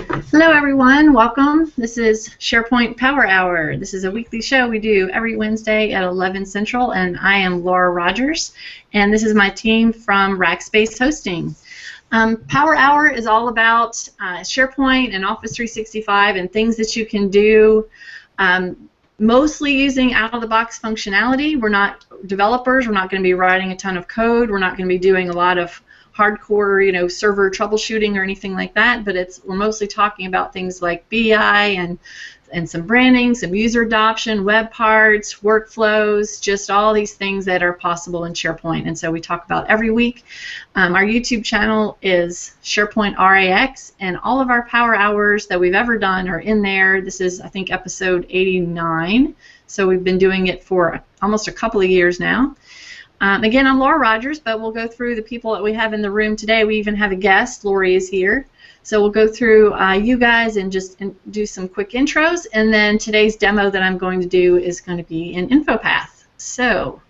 Hello everyone, welcome. This is SharePoint Power Hour. This is a weekly show we do every Wednesday at 11 Central, and I am Laura Rogers, and this is my team from Rackspace Hosting. Power Hour is all about SharePoint and Office 365 and things that you can do, mostly using out-of-the-box functionality. We're not developers, we're not going to be writing a ton of code, we're not going to be doing a lot of hardcore, server troubleshooting or anything like that, but we're mostly talking about things like BI and some branding, some user adoption, web parts, workflows, just all these things that are possible in SharePoint. And so we talk about every week. Our YouTube channel is SharePoint RAX, and all of our Power Hours that we've ever done are in there. This is, I think, episode 89, so we've been doing it for almost a couple of years now. Again, I'm Laura Rogers, but we'll go through the people that we have in the room today. We even have a guest. Lori is here. So we'll go through you guys and just do some quick intros, and then today's demo that I'm going to do is going to be in InfoPath. So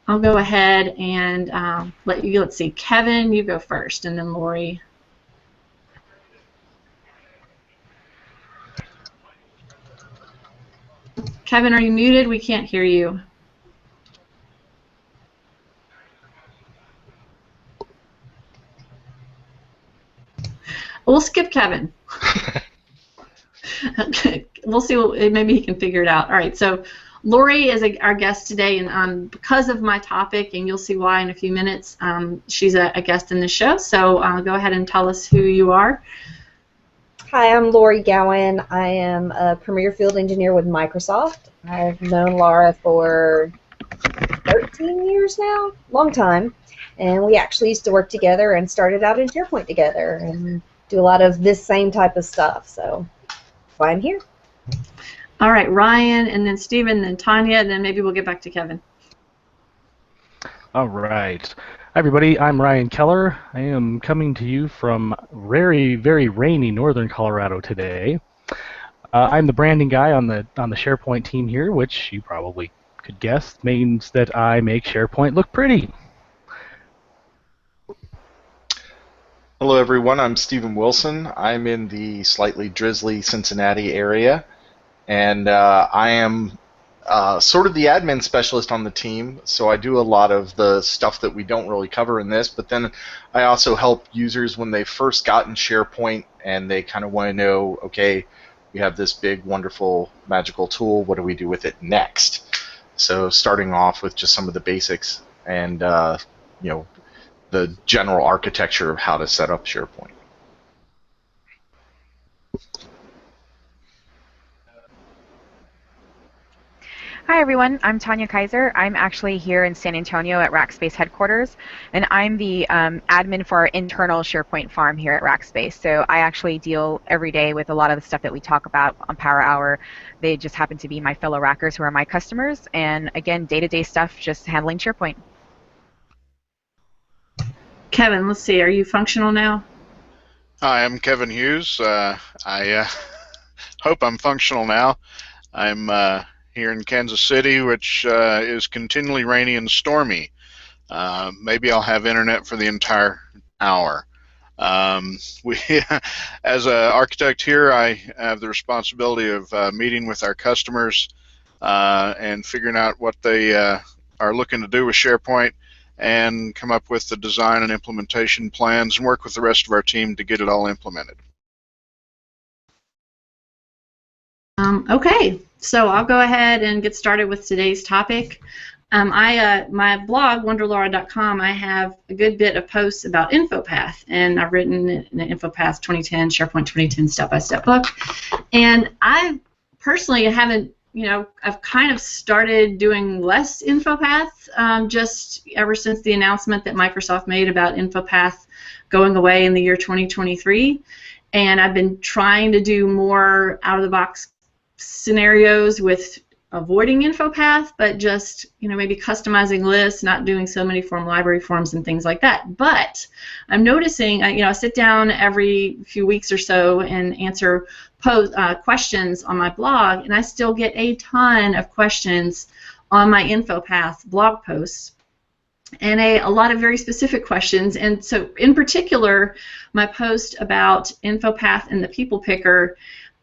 I'll go ahead and let's see, Kevin, you go first, and then Lori. Kevin, are you muted? We can't hear you. We'll skip Kevin. Okay, we'll see. Maybe he can figure it out. All right. So Lori is our guest today, and because of my topic, and you'll see why in a few minutes, she's a guest in the show. So go ahead and tell us who you are. Hi, I'm Lori Gowan. I am a Premier Field Engineer with Microsoft. I've known Laura for 13 years now, long time, and we actually used to work together and started out in SharePoint together and do a lot of this same type of stuff, so that's why I'm here. All right, Ryan, and then Stephen, then Tanya, and then maybe we'll get back to Kevin. All right. Hi, everybody. I'm Ryan Keller. I am coming to you from very, very rainy northern Colorado today. I'm the branding guy on the SharePoint team here, which you probably could guess means that I make SharePoint look pretty. Hello everyone, I'm Stephen Wilson. I'm in the slightly drizzly Cincinnati area, and I am sort of the admin specialist on the team, so I do a lot of the stuff that we don't really cover in this, but then I also help users when they first got in SharePoint and they kind of want to know, okay, we have this big, wonderful, magical tool, what do we do with it next? So starting off with just some of the basics and the general architecture of how to set up SharePoint. Hi everyone, I'm Tanya Kaiser. I'm actually here in San Antonio at Rackspace headquarters, and I'm the admin for our internal SharePoint farm here at Rackspace. So I actually deal every day with a lot of the stuff that we talk about on Power Hour. They just happen to be my fellow Rackers who are my customers, and again, day-to-day stuff, just handling SharePoint. Kevin, let's see, are you functional now? Hi, I'm Kevin Hughes. I hope I'm functional now. I'm here in Kansas City, which is continually rainy and stormy. Maybe I'll have internet for the entire hour. As an architect here, I have the responsibility of meeting with our customers and figuring out what they are looking to do with SharePoint, and come up with the design and implementation plans and work with the rest of our team to get it all implemented. Okay, so I'll go ahead and get started with today's topic. My blog, wonderlaura.com, I have a good bit of posts about InfoPath, and I've written an InfoPath 2010, SharePoint 2010 step-by-step book, and I personally haven't, I've kind of started doing less InfoPath just ever since the announcement that Microsoft made about InfoPath going away in the year 2023, and I've been trying to do more out-of-the-box scenarios with avoiding InfoPath, but just maybe customizing lists, not doing so many form library forms and things like that. But I'm noticing, I sit down every few weeks or so and answer questions on my blog, and I still get a ton of questions on my InfoPath blog posts. and a lot of very specific questions. And so in particular, my post about InfoPath and the People Picker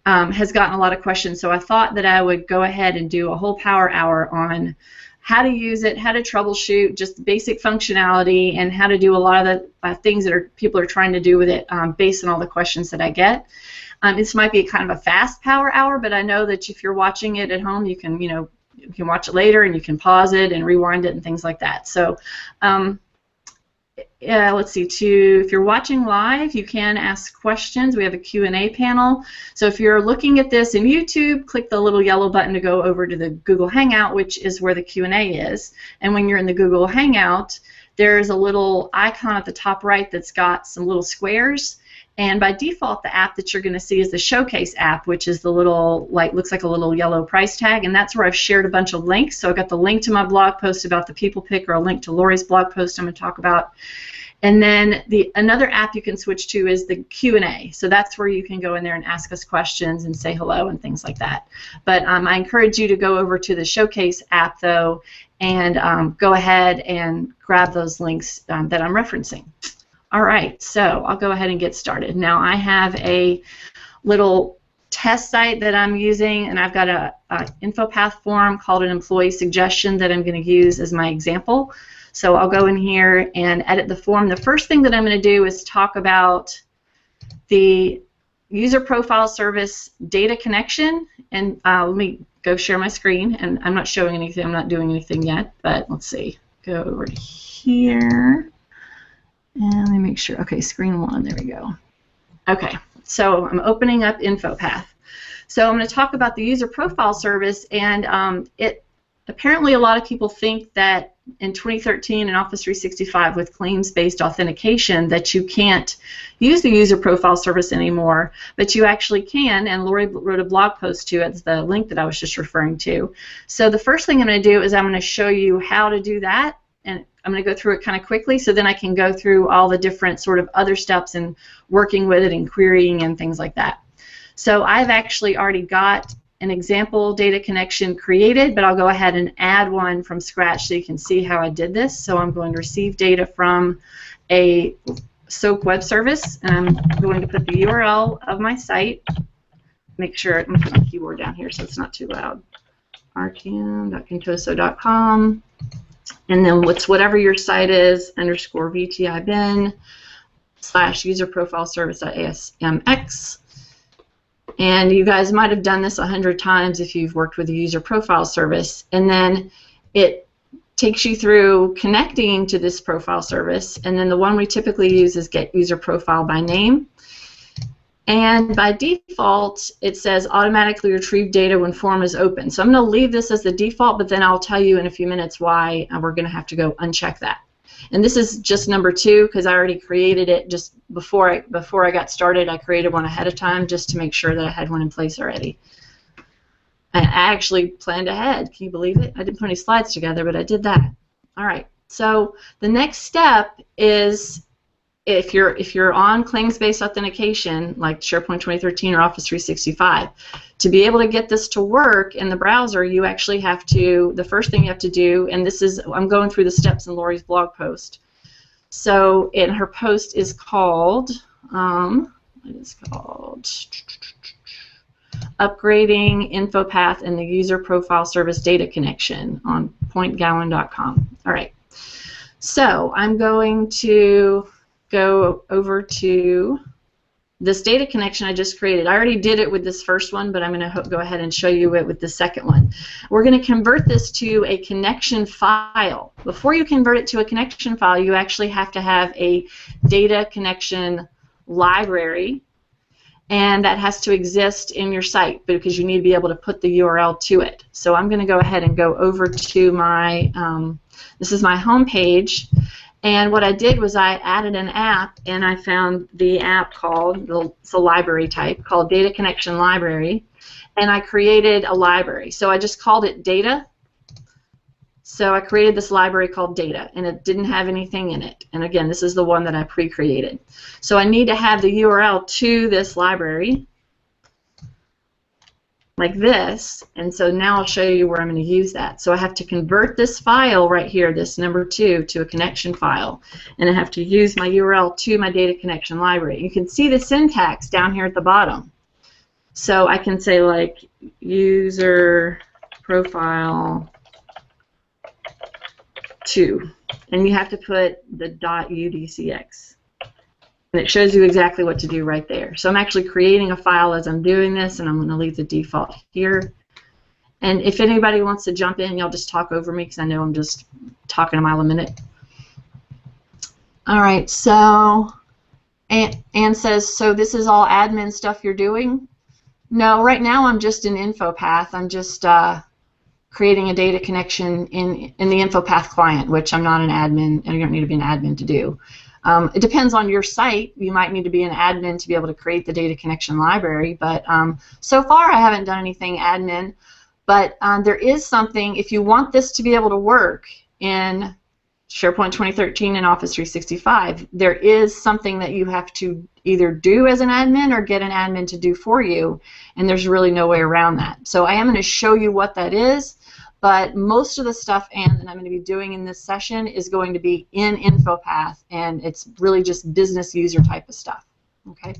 has gotten a lot of questions. So I thought that I would go ahead and do a whole power hour on how to use it, how to troubleshoot, just basic functionality, and how to do a lot of the things that people are trying to do with it based on all the questions that I get. This might be kind of a fast power hour, but I know that if you're watching it at home, you can, you can watch it later and you can pause it and rewind it and things like that. So let's see, if you're watching live, you can ask questions. We have a Q&A panel. So if you're looking at this in YouTube, click the little yellow button to go over to the Google Hangout, which is where the Q&A is. And when you're in the Google Hangout, there's a little icon at the top right that's got some little squares. And by default, the app that you're going to see is the Showcase app, which is the little, looks like a little yellow price tag, and that's where I've shared a bunch of links. So I've got the link to my blog post about the People Picker, a link to Lori's blog post I'm going to talk about. And then another app you can switch to is the Q&A. So that's where you can go in there and ask us questions and say hello and things like that. But I encourage you to go over to the Showcase app, though, and go ahead and grab those links that I'm referencing. All right, so I'll go ahead and get started. Now I have a little test site that I'm using, and I've got a InfoPath form called an employee suggestion that I'm going to use as my example. So I'll go in here and edit the form. The first thing that I'm going to do is talk about the user profile service data connection, and let me go share my screen. And I'm not showing anything, I'm not doing anything yet, but let's see. Go over to here. And let me make sure. Okay, screen one. There we go. Okay, so I'm opening up InfoPath. So I'm going to talk about the user profile service, and apparently a lot of people think that in 2013 in Office 365 with claims-based authentication that you can't use the user profile service anymore, but you actually can, and Lori wrote a blog post to it. It's the link that I was just referring to. So the first thing I'm going to do is I'm going to show you how to do that, and I'm going to go through it kind of quickly so then I can go through all the different sort of other steps in working with it and querying and things like that. So I've actually already got an example data connection created, but I'll go ahead and add one from scratch so you can see how I did this. So I'm going to receive data from a SOAP web service, and I'm going to put the URL of my site. Make sure I'm putting my keyboard down here so it's not too loud. rcam.contoso.com. And then whatever your site is, _vtibin / user profile service.asmx. And you guys might have done this 100 times if you've worked with a user profile service. And then it takes you through connecting to this profile service. And then the one we typically use is get user profile by name. And by default, it says automatically retrieve data when form is open. So I'm going to leave this as the default, but then I'll tell you in a few minutes why we're going to have to go uncheck that. And this is just number 2 because I already created it just before I got started. I created one ahead of time just to make sure that I had one in place already. I actually planned ahead. Can you believe it? I didn't put any slides together, but I did that. All right. So the next step is if you're on claims-based authentication like SharePoint 2013 or Office 365, to be able to get this to work in the browser, you actually have to, the first thing you have to do, and this is, I'm going through the steps in Lori's blog post. So her post is called, Upgrading InfoPath and the User Profile Service Data Connection on pointgowan.com. All right. So I'm going to go over to this data connection I just created. I already did it with this first one, but I'm going to go ahead and show you it with the second one. We're going to convert this to a connection file. Before you convert it to a connection file, you actually have to have a data connection library, and that has to exist in your site because you need to be able to put the URL to it. So I'm going to go ahead and go over to my, this is my home page. And what I did was I added an app, and I found the app called, it's a library type, called Data Connection Library, and I created a library. So I just called it Data. So I created this library called Data, and it didn't have anything in it. And again, this is the one that I pre-created. So I need to have the URL to this library. like this, and so now I'll show you where I'm going to use that. So I have to convert this file right here, this number 2, to a connection file, and I have to use my URL to my data connection library. You can see the syntax down here at the bottom. So I can say like user profile 2, and you have to put the .udcx. And it shows you exactly what to do right there. So I'm actually creating a file as I'm doing this, and I'm going to leave the default here. And if anybody wants to jump in, y'all just talk over me because I know I'm just talking a mile a minute. All right, so Ann says, so this is all admin stuff you're doing? No, right now I'm just in InfoPath. I'm just creating a data connection in the InfoPath client, which I'm not an admin, and you don't need to be an admin to do. It depends on your site. You might need to be an admin to be able to create the data connection library, but so far I haven't done anything admin. But there is something, if you want this to be able to work in SharePoint 2013 and Office 365, there is something that you have to either do as an admin or get an admin to do for you, and there's really no way around that. So I am going to show you what that is. But most of the stuff, Ann, that I'm going to be doing in this session is going to be in InfoPath, and it's really just business user type of stuff. Okay.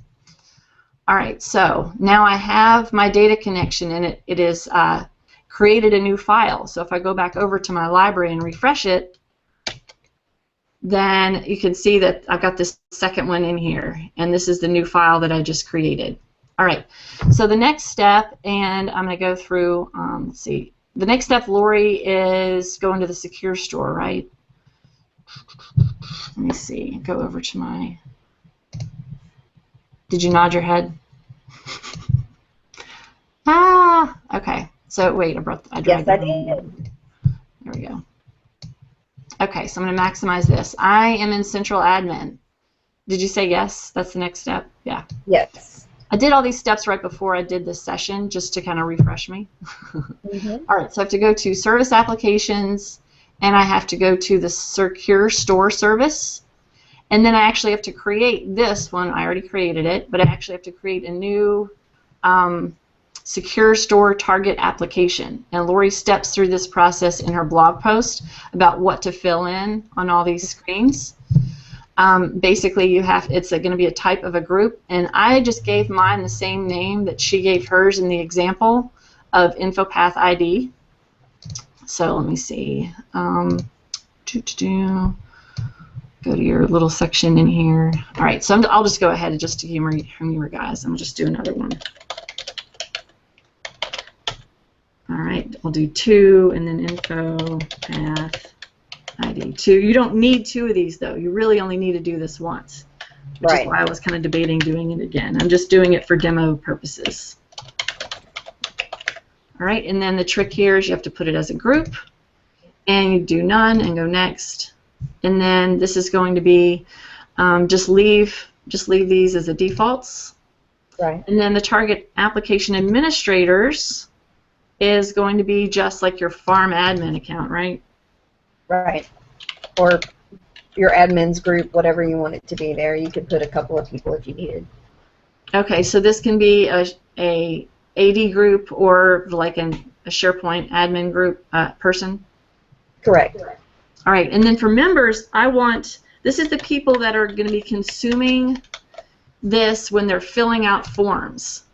All right. So now I have my data connection, and it is created a new file. So if I go back over to my library and refresh it, then you can see that I've got this second one in here, and this is the new file that I just created. All right. So the next step, and I'm going to go through. Let's see. The next step, Lori, is going to the secure store, right? Let me see. Go over to my... Did you nod your head? Okay. So, wait, I Yes, I did. There we go. Okay, so I'm going to maximize this. I am in Central Admin. Did you say yes? That's the next step? Yeah. Yes. I did all these steps right before I did this session just to kind of refresh me. All right, so I have to go to Service Applications, and I have to go to the Secure Store service, and then I actually have to create this one. I already created it, but I actually have to create a new Secure Store target application. And Lori steps through this process in her blog post about what to fill in on all these screens. Basically, it's going to be a type of a group, and I just gave mine the same name that she gave hers in the example of InfoPath ID. So let me see. Go to your little section in here. All right, so I'll just go ahead just to humor guys. I'm just do another one. All right, I'll do 2 and then InfoPath ID 2. You don't need 2 of these, though. You really only need to do this once, which is why I was kind of debating doing it again. I'm just doing it for demo purposes. All right, and then the trick here is you have to put it as a group, and you do none and go next. And then this is going to be just leave these as the defaults. Right. And then the target application administrators is going to be just like your farm admin account, right? Right. Or your admins group, whatever you want it to be there. You could put a couple of people if you needed. Okay, so this can be a AD group or like a SharePoint admin group person? Correct. All right, and then for members, this is the people that are going to be consuming this when they're filling out forms.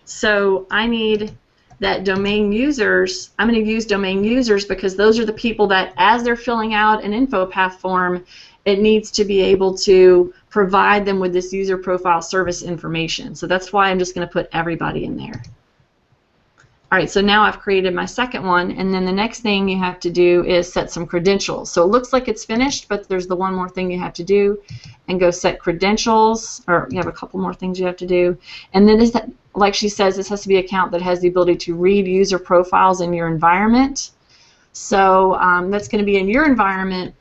So I need that domain users, I'm going to use domain users because those are the people that, as they're filling out an InfoPath form, it needs to be able to provide them with this user profile service information. So that's why I'm just going to put everybody in there. All right, so now I've created my second one, and then the next thing you have to do is set some credentials. So it looks like it's finished, but there's the one more thing you have to do, and go set credentials, or you have a couple more things you have to do. And then like she says, this has to be an account that has the ability to read user profiles in your environment. So that's going to be in your environment,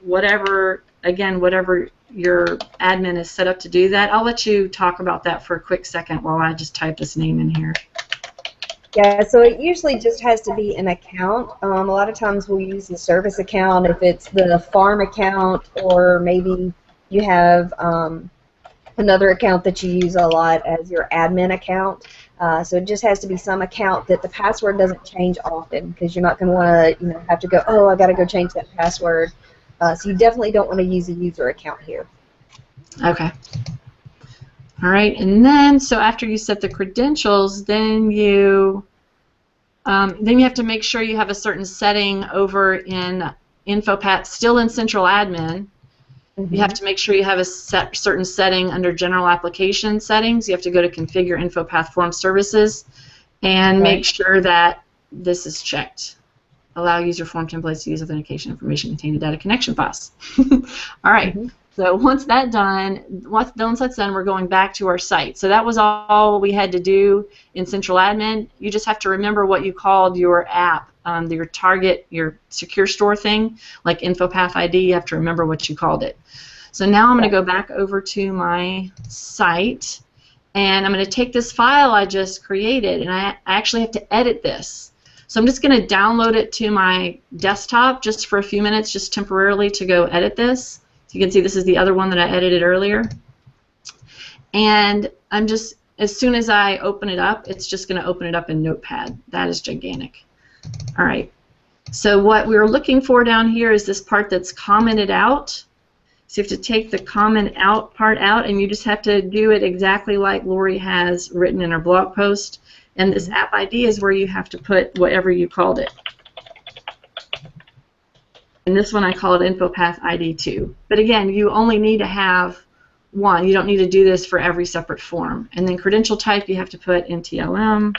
whatever your admin is set up to do that. I'll let you talk about that for a quick second while I just type this name in here. Yeah, so it usually just has to be an account. A lot of times we'll use the service account if it's the farm account, or maybe you have another account that you use a lot as your admin account. So it just has to be some account that the password doesn't change often, because you're not going to want to have to go, oh, I got to go change that password. So you definitely don't want to use a user account here. Okay. All right, and then so after you set the credentials, then you have to make sure you have a certain setting over in InfoPath, still in Central Admin. You have to make sure you have a certain setting under General Application Settings. You have to go to Configure InfoPath Form Services and make sure that this is checked. Allow user form templates to use authentication information contained in data connection files. All right. So once that's done, we're going back to our site. So that was all we had to do in Central Admin. You just have to remember what you called your app, your target, your secure store thing, like InfoPath ID. You have to remember what you called it. So now I'm going to go back over to my site, and I'm going to take this file I just created, and I actually have to edit this. So I'm just going to download it to my desktop just for a few minutes, just temporarily, to go edit this. So you can see this is the other one that I edited earlier. And I'm just, as soon as I open it up, it's just going to open it up in Notepad. That is gigantic. All right. So what we're looking for down here is this part that's commented out. So you have to take the comment out part out, and you just have to do it exactly like Lori has written in her blog post. And this app ID is where you have to put whatever you called it. And this one I call it InfoPath ID 2. But again, you only need to have one. You don't need to do this for every separate form. And then credential type, you have to put NTLM.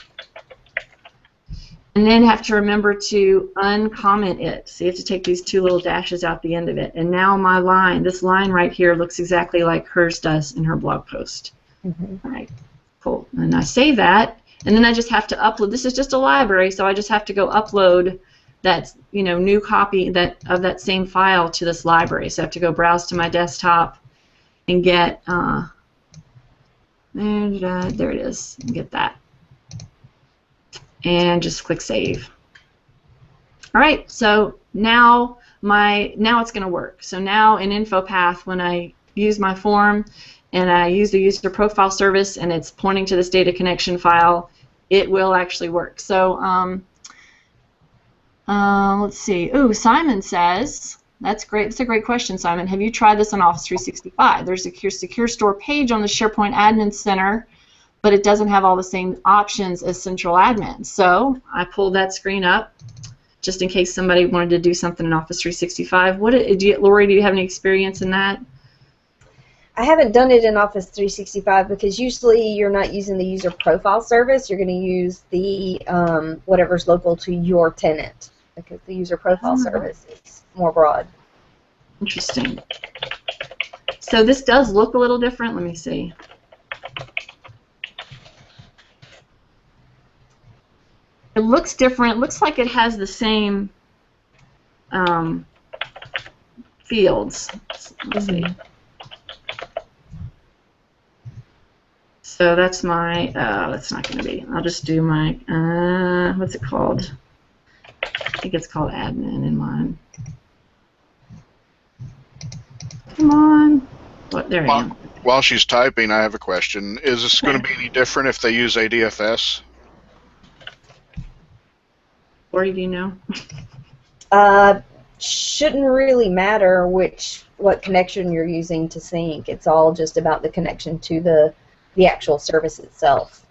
And then have to remember to uncomment it. So you have to take these two little dashes out the end of it. And now my line, this line right here, looks exactly like hers does in her blog post. All right, cool. And I save that. And then I just have to upload. This is just a library, so I just have to go upload that new copy of that same file to this library. So I have to go browse to my desktop and get there it is. And get that, and just click save. All right. So now it's going to work. So now in InfoPath, when I use my form and I use the user profile service and it's pointing to this data connection file, it will actually work. So let's see. Ooh, Simon says, that's great. That's a great question, Simon. Have you tried this on Office 365? There's a secure store page on the SharePoint Admin Center, but it doesn't have all the same options as Central Admin. So I pulled that screen up just in case somebody wanted to do something in Office 365. Lori, do you have any experience in that? I haven't done it in Office 365 because usually you're not using the user profile service. You're going to use the whatever's local to your tenant, because the user profile service is more broad. Interesting. So this does look a little different. Let me see. It looks different. It looks like it has the same fields. Let's see. So that's my, that's not going to be, I'll just do my, what's it called? I think it's called admin in mine. Come on. What, there I am. While she's typing, I have a question. Is this going to be any different if they use ADFS? Or do you know? Shouldn't really matter what connection you're using to sync. It's all just about the connection to the actual service itself.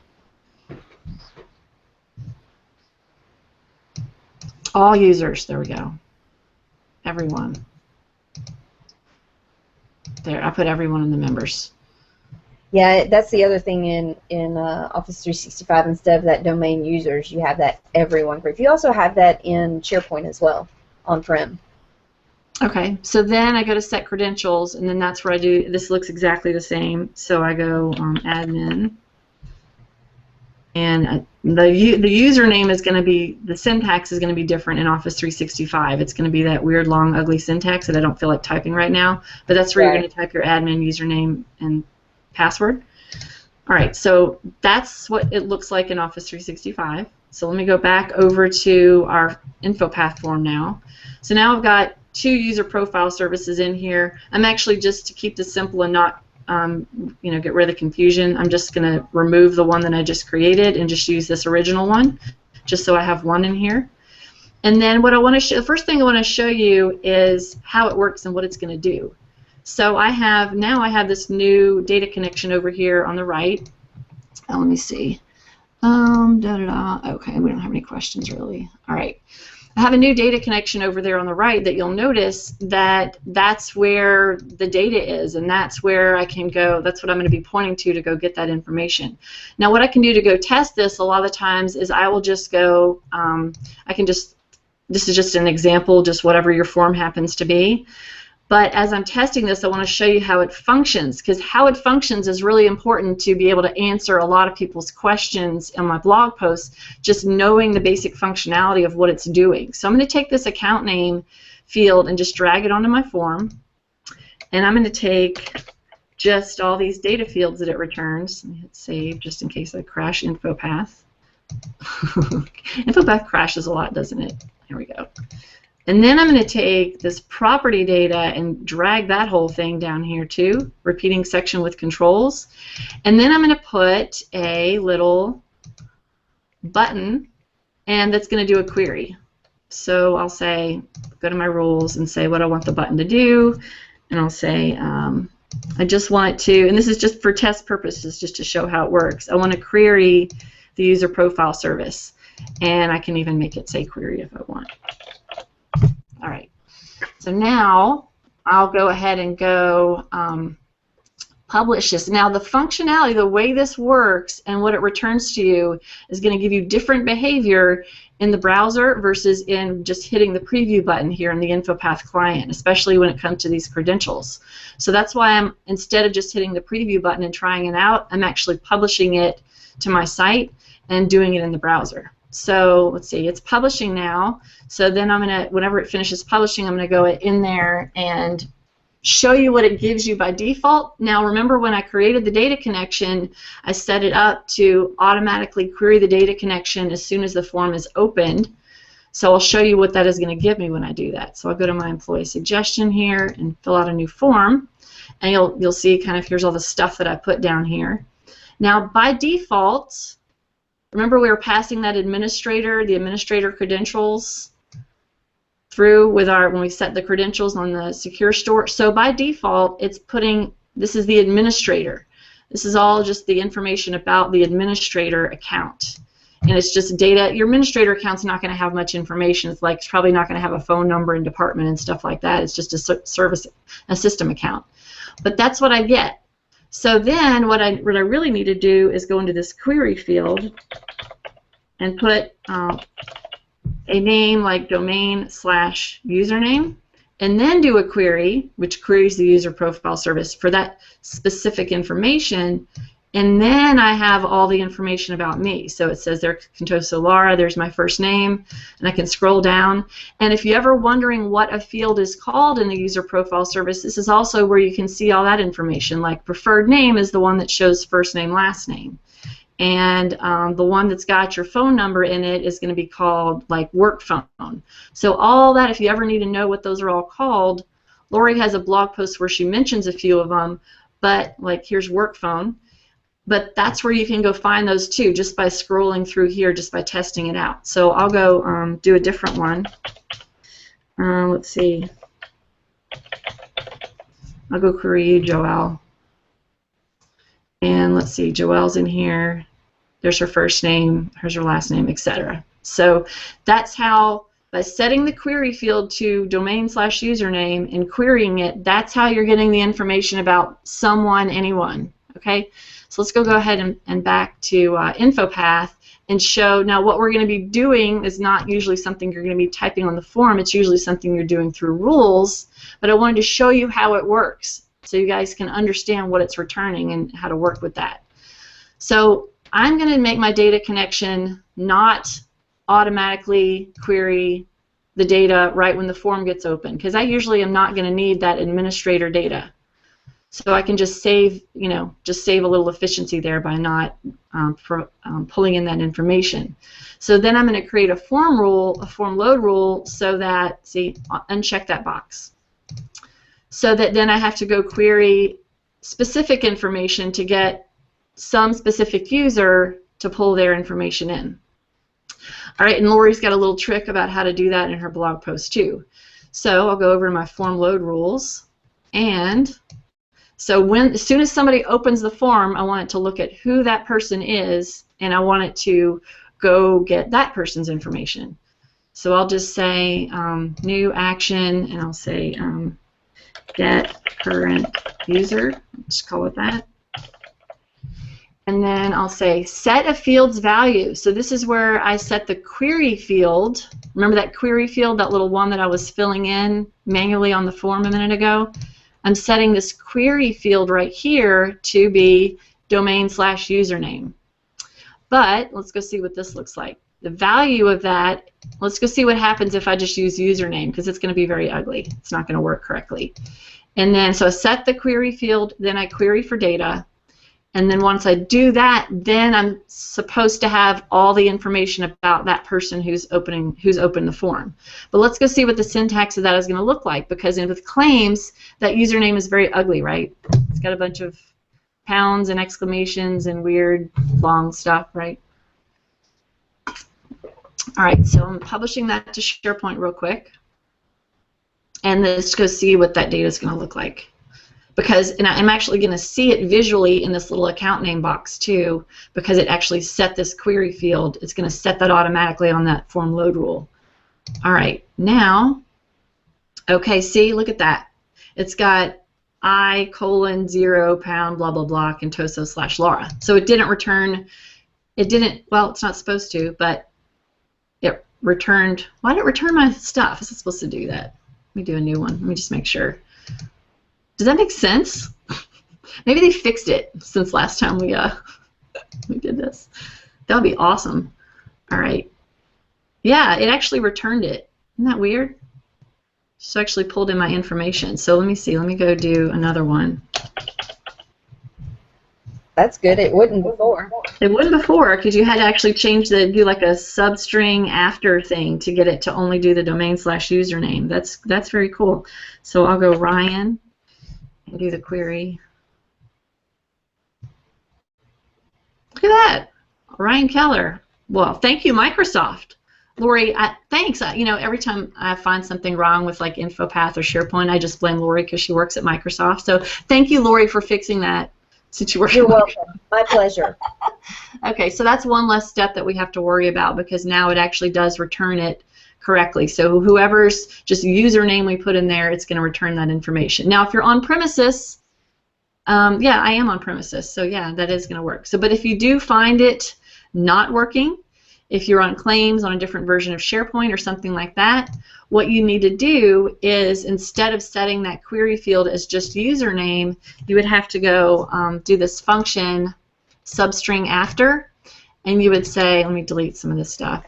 All users, there we go. Everyone. There, I put everyone in the members. Yeah, that's the other thing in Office 365. Instead of that domain users, you have that everyone group. You also have that in SharePoint as well, on-prem. Okay, so then I go to set credentials, and then that's where I do, this looks exactly the same. So I go admin, and the username is going to be, the syntax is going to be different in Office 365. It's going to be that weird, long, ugly syntax that I don't feel like typing right now, but that's where you're going to type your admin username and password. All right, so that's what it looks like in Office 365. So let me go back over to our InfoPath form now. So now I've got two user profile services in here. I'm actually, just to keep this simple and not get rid of the confusion, I'm just going to remove the one that I just created and just use this original one, just so I have one in here. And then what I want to show, the first thing I want to show you is how it works and what it's going to do. So I have this new data connection over here on the right. Let me see. Okay, we don't have any questions really. All right. I have a new data connection over there on the right that you'll notice that that's where the data is, and that's where I can go. That's what I'm going to be pointing to go get that information. Now what I can do to go test this a lot of the times is I will just go, this is just an example, just whatever your form happens to be. But as I'm testing this, I want to show you how it functions, because how it functions is really important to be able to answer a lot of people's questions in my blog posts, just knowing the basic functionality of what it's doing. So I'm going to take this account name field and just drag it onto my form, and I'm going to take just all these data fields that it returns. Let me hit save just in case I crash InfoPath. InfoPath crashes a lot, doesn't it? Here we go. And then I'm going to take this property data and drag that whole thing down here too, repeating section with controls. And then I'm going to put a little button, and that's going to do a query. So I'll say, go to my rules and say what I want the button to do, and I'll say I just want it to, and this is just for test purposes, just to show how it works. I want to query the user profile service, and I can even make it say query if I want. All right, so now I'll go ahead and go publish this. Now the functionality, the way this works and what it returns to you is going to give you different behavior in the browser versus in just hitting the preview button here in the InfoPath client, especially when it comes to these credentials. So that's why instead of just hitting the preview button and trying it out, I'm actually publishing it to my site and doing it in the browser. So let's see, it's publishing now. So then I'm going to, whenever it finishes publishing, I'm going to go in there and show you what it gives you by default. Now remember, when I created the data connection, I set it up to automatically query the data connection as soon as the form is opened. So I'll show you what that is going to give me when I do that. So I'll go to my employee suggestion here and fill out a new form, and you'll see kind of here's all the stuff that I put down here. Now by default, remember we were passing that the administrator credentials through with when we set the credentials on the secure store. So by default, it's putting, this is the administrator. This is all just the information about the administrator account. And it's just data. Your administrator account's not going to have much information. It's probably not going to have a phone number and department and stuff like that. It's just a system account. But that's what I get. So then what I really need to do is go into this query field and put a name like domain/username, and then do a query which queries the user profile service for that specific information, and then I have all the information about me. So it says there, Contoso Lara, there's my first name, and I can scroll down. And if you're ever wondering what a field is called in the user profile service, this is also where you can see all that information, like preferred name is the one that shows first name, last name. And the one that's got your phone number in it is going to be called like work phone. So all that, if you ever need to know what those are all called, Lori has a blog post where she mentions a few of them, but like here's work phone. But that's where you can go find those too, just by scrolling through here, just by testing it out. So I'll go do a different one. Let's see. I'll go query you, Joelle. And let's see, Joelle's in here. There's her first name, here's her last name, etc. So that's how, by setting the query field to domain/username and querying it, that's how you're getting the information about someone, anyone. Okay? So let's go ahead and back to InfoPath and show. Now what we're going to be doing is not usually something you're going to be typing on the form. It's usually something you're doing through rules. But I wanted to show you how it works so you guys can understand what it's returning and how to work with that. So I'm going to make my data connection not automatically query the data right when the form gets open, because I usually am not going to need that administrator data. So I can just save, just save a little efficiency there by not pulling in that information. So then I'm going to create a form rule, a form load rule, so that, see, uncheck that box. So that then I have to go query specific information to get some specific user to pull their information in. All right, and Lori's got a little trick about how to do that in her blog post too. So I'll go over to my form load rules, and so as soon as somebody opens the form, I want it to look at who that person is, and I want it to go get that person's information. So I'll just say new action, and I'll say get current user. Just call it that. And then I'll say set a field's value. So this is where I set the query field. Remember that query field, that little one that I was filling in manually on the form a minute ago? I'm setting this query field right here to be domain/username. But let's go see what this looks like. The value of that, let's go see what happens if I just use username, because it's going to be very ugly. It's not going to work correctly. And then, so I set the query field, then I query for data. And then once I do that, then I'm supposed to have all the information about that person who's opened the form. But let's go see what the syntax of that is going to look like, because with claims, that username is very ugly, right? It's got a bunch of pounds and exclamations and weird long stuff, right? All right, so I'm publishing that to SharePoint real quick. And let's go see what that data is going to look like. And I'm actually going to see it visually in this little account name box too, because it actually set this query field. It's going to set that automatically on that form load rule. All right, now, okay, see, look at that. It's got I:0 pound blah blah blah Contoso/Laura. So it didn't return. Well, it's not supposed to, but it returned. Why did it return my stuff? Is it supposed to do that? Let me do a new one. Let me just make sure. Does that make sense? Maybe they fixed it since last time we did this. That would be awesome. All right. Yeah, it actually returned it. Isn't that weird? Just actually pulled in my information. So let me see. Let me go do another one. That's good. It wouldn't before. It wouldn't before, because you had to actually do like a substring after thing to get it to only do the domain/username. That's very cool. So I'll go Ryan and do the query. Look at that, Ryan Keller. Well, thank you, Microsoft. Lori, thanks. Every time I find something wrong with like InfoPath or SharePoint, I just blame Lori because she works at Microsoft. So thank you, Lori, for fixing that. Since you work You're welcome. My pleasure. Okay, so that's one less step that we have to worry about, because now it actually does return it correctly. So whoever's just username we put in there, it's going to return that information. Now, if you're on premises, yeah, I am on premises, so yeah, that is going to work. So, but if you do find it not working, if you're on claims on a different version of SharePoint or something like that, what you need to do is, instead of setting that query field as just username, you would have to go do this function substring after, and you would say, let me delete some of this stuff,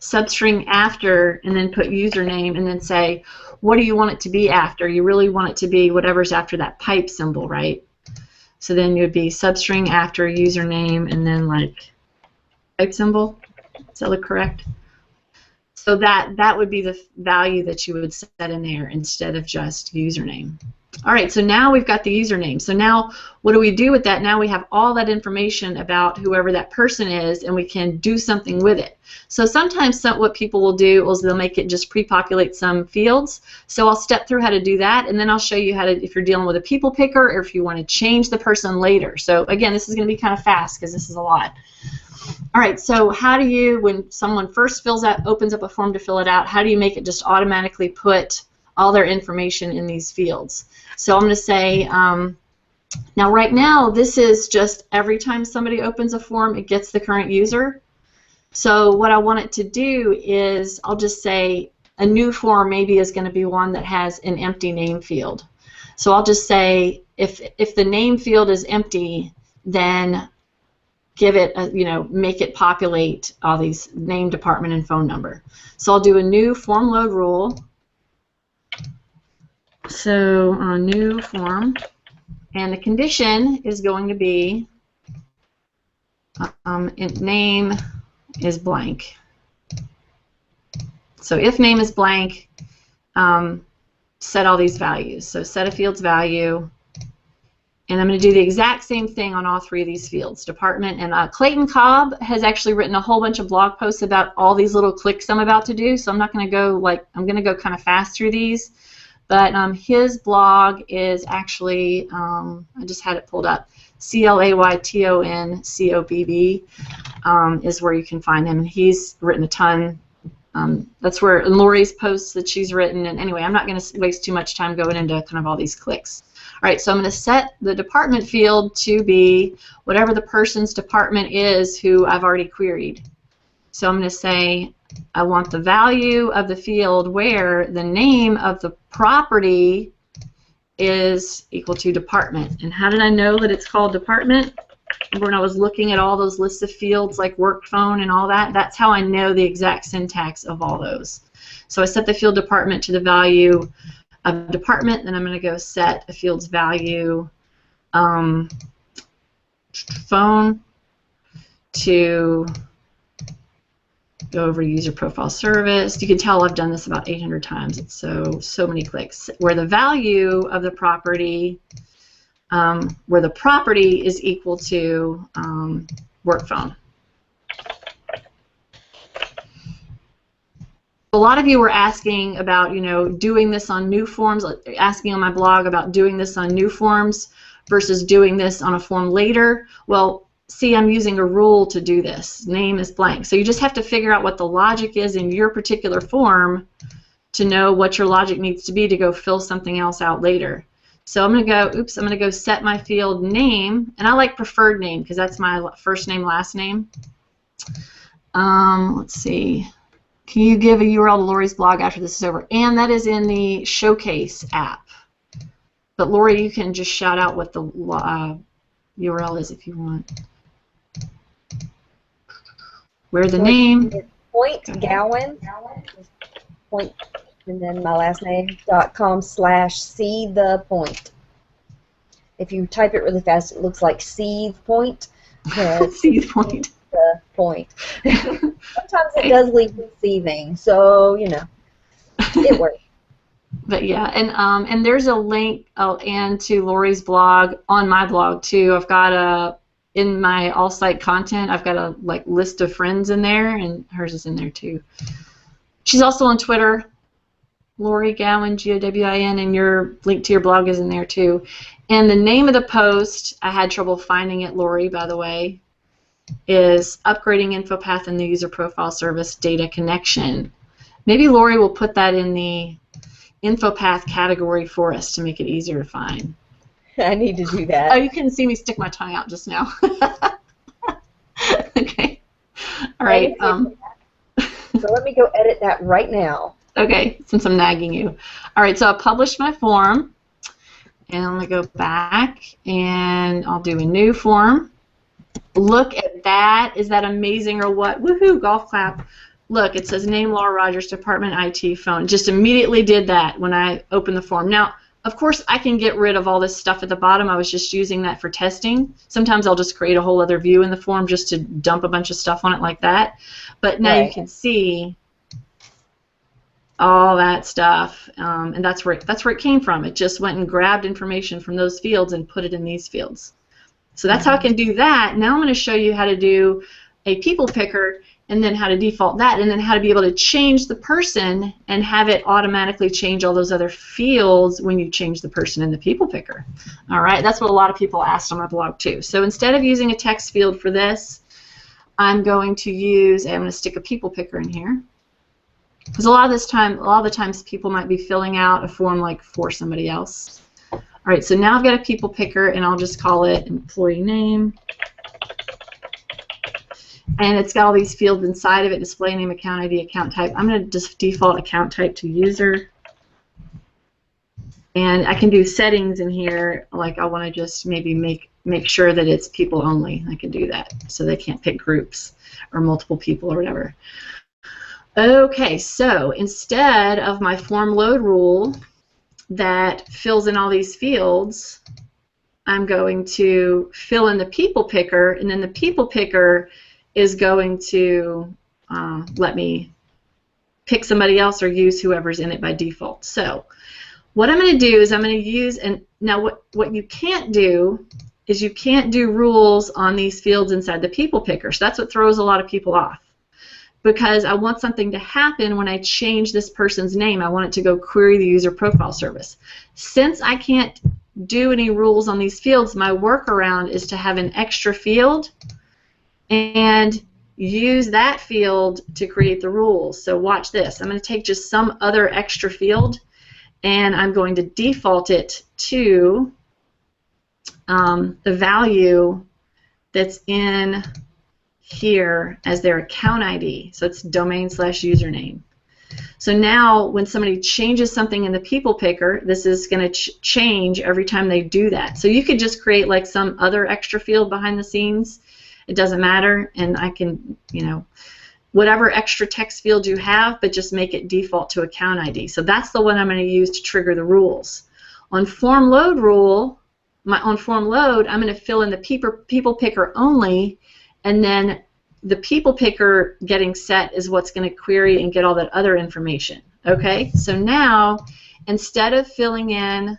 substring after, and then put username, and then say, what do you want it to be after? You really want it to be whatever's after that pipe symbol, right? So then you would be substring after username, and then like pipe symbol. Does that look correct? So that would be the value that you would set in there instead of just username. All right, so now we've got the username. So now what do we do with that? Now we have all that information about whoever that person is, and we can do something with it. So sometimes what people will do is they'll make it just pre-populate some fields. So I'll step through how to do that, and then I'll show you how to, if you're dealing with a people picker or if you want to change the person later. So again, this is going to be kind of fast because this is a lot. All right, so how do you, when someone first opens up a form to fill it out, how do you make it just automatically put all their information in these fields? So I'm going to say, now right now this is just every time somebody opens a form, it gets the current user. So what I want it to do is, I'll just say a new form maybe is going to be one that has an empty name field. So I'll just say if the name field is empty, then give it a, make it populate all these name, department, and phone number. So I'll do a new form load rule. So a new form, and the condition is going to be name is blank. So if name is blank, set all these values. So set a field's value, And I'm going to do the exact same thing on all three of these fields, department. And Clayton Cobb has actually written a whole bunch of blog posts about all these little clicks I'm about to do. So I'm not going to go I'm going to go kind of fast through these. But his blog is actually, I just had it pulled up, ClaytonCobb is where you can find him. And he's written a ton. That's where Lori's posts that she's written. And anyway, I'm not going to waste too much time going into kind of all these clicks. All right, so I'm going to set the department field to be whatever the person's department is who I've already queried. So I'm going to say I want the value of the field where the name of the property is equal to department. And how did I know that it's called department? When I was looking at all those lists of fields like work phone and all that, that's how I know the exact syntax of all those. So I set the field department to the value of department, then I'm going to go set a field's value phone to go over user profile service. You can tell I've done this about 800 times. It's so many clicks. Where the value of the property, where the property is equal to work phone. A lot of you were asking about, doing this on new forms, asking on my blog about doing this on new forms versus doing this on a form later. Well, see, I'm using a rule to do this. Name is blank. So you just have to figure out what the logic is in your particular form to know what your logic needs to be to go fill something else out later. So I'm going to go set my field name, and I like preferred name because that's my first name, last name. Let's see. Can you give a URL to Lori's blog after this is over? And that is in the Showcase app. But Lori, you can just shout out what the URL is if you want. Where the name? Point Gowan. Point, and then my last name .com/see the point. If you type it really fast, it looks like see the point. See the point. The point. Sometimes it does leave receiving, so it works. But yeah, and there's a link and to Lori's blog on my blog too. I've got in my all site content, I've got a list of friends in there, and hers is in there too. She's also on Twitter, Lori Gowan, Gowin, and your link to your blog is in there too. And the name of the post, I had trouble finding it, Lori, by the way, is Upgrading InfoPath and the User Profile Service Data Connection. Maybe Lori will put that in the InfoPath category for us to make it easier to find. I need to do that. Oh, you couldn't see me stick my tongue out just now. Okay. All right. So let me go edit that right now. Okay, since I'm nagging you. All right, so I published my form, and I'm going to go back, and I'll do a new form. Look at that. Is that amazing or what? Woohoo, golf clap. Look, it says name Laura Rogers, Department IT phone. Just immediately did that when I opened the form. Now, of course, I can get rid of all this stuff at the bottom. I was just using that for testing. Sometimes I'll just create a whole other view in the form just to dump a bunch of stuff on it like that. But now you can see all that stuff, and that's where it came from. It just went and grabbed information from those fields and put it in these fields. So that's how I can do that. Now I'm going to show you how to do a people picker, and then how to default that, and then how to be able to change the person and have it automatically change all those other fields when you change the person in the people picker. All right, that's what a lot of people asked on my blog too. So instead of using a text field for this, I'm going to stick a people picker in here. Because a lot of the times people might be filling out a form for somebody else. All right, so now I've got a people picker, and I'll just call it employee name. And it's got all these fields inside of it: display name, account ID, account type. I'm going to just default account type to user. And I can do settings in here, like I want to just maybe make sure that it's people only. I can do that, so they can't pick groups or multiple people or whatever. Okay, so instead of my form load rule that fills in all these fields, I'm going to fill in the people picker, and then the people picker is going to let me pick somebody else or use whoever's in it by default. So what I'm going to do is I'm going to use, and now what you can't do is you can't do rules on these fields inside the people picker. So that's what throws a lot of people off. Because I want something to happen when I change this person's name. I want it to go query the user profile service. Since I can't do any rules on these fields, my workaround is to have an extra field and use that field to create the rules. So watch this. I'm going to take just some other extra field and I'm going to default it to the value that's in here as their account ID. So it's domain/username. So now when somebody changes something in the people picker, this is going to change every time they do that. So you could just create like some other extra field behind the scenes. It doesn't matter, and I can, you know, whatever extra text field you have, but just make it default to account ID. So that's the one I'm going to use to trigger the rules. On form load rule, on form load, I'm going to fill in the people picker only, and then the people picker getting set is what's going to query and get all that other information. Okay, so now instead of filling in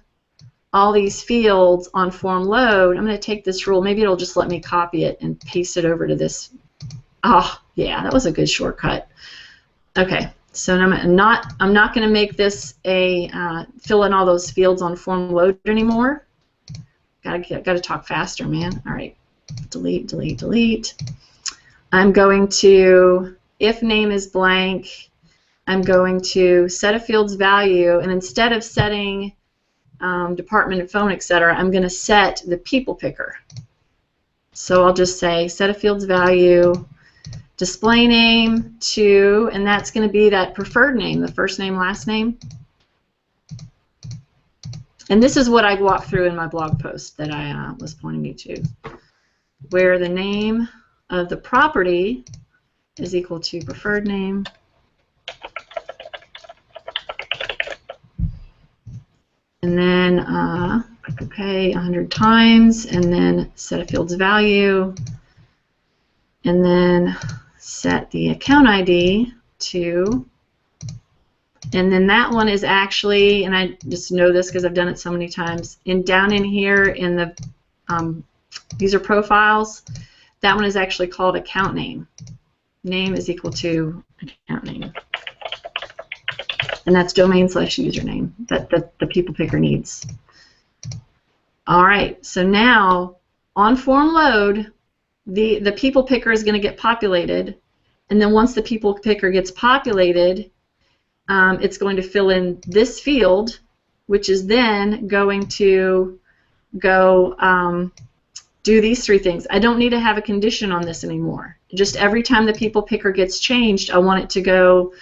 all these fields on form load, I'm going to take this rule. Maybe it'll just let me copy it and paste it over to this. Oh, yeah, that was a good shortcut. Okay, so I'm not going to make this a fill in all those fields on form load anymore. Got to talk faster, man. All right. Delete, delete, delete. I'm going to, if name is blank, I'm going to set a field's value, and instead of setting department and phone, etc., I'm going to set the people picker. So I'll just say set a field's value, display name to, and that's going to be that preferred name, the first name, last name. And this is what I walked through in my blog post that I was pointing you to, where the name of the property is equal to preferred name and then okay, 100 times, and then set a field's value, and then set the account ID to, and then that one is actually, and I just know this because I've done it so many times, down in here in the user profiles, that one is actually called account name. Name is equal to account name. And that's domain/username that the people picker needs. All right, so now on form load, the people picker is going to get populated, and then once the people picker gets populated, it's going to fill in this field, which is then going to go do these three things. I don't need to have a condition on this anymore. Just every time the people picker gets changed, I want it to go,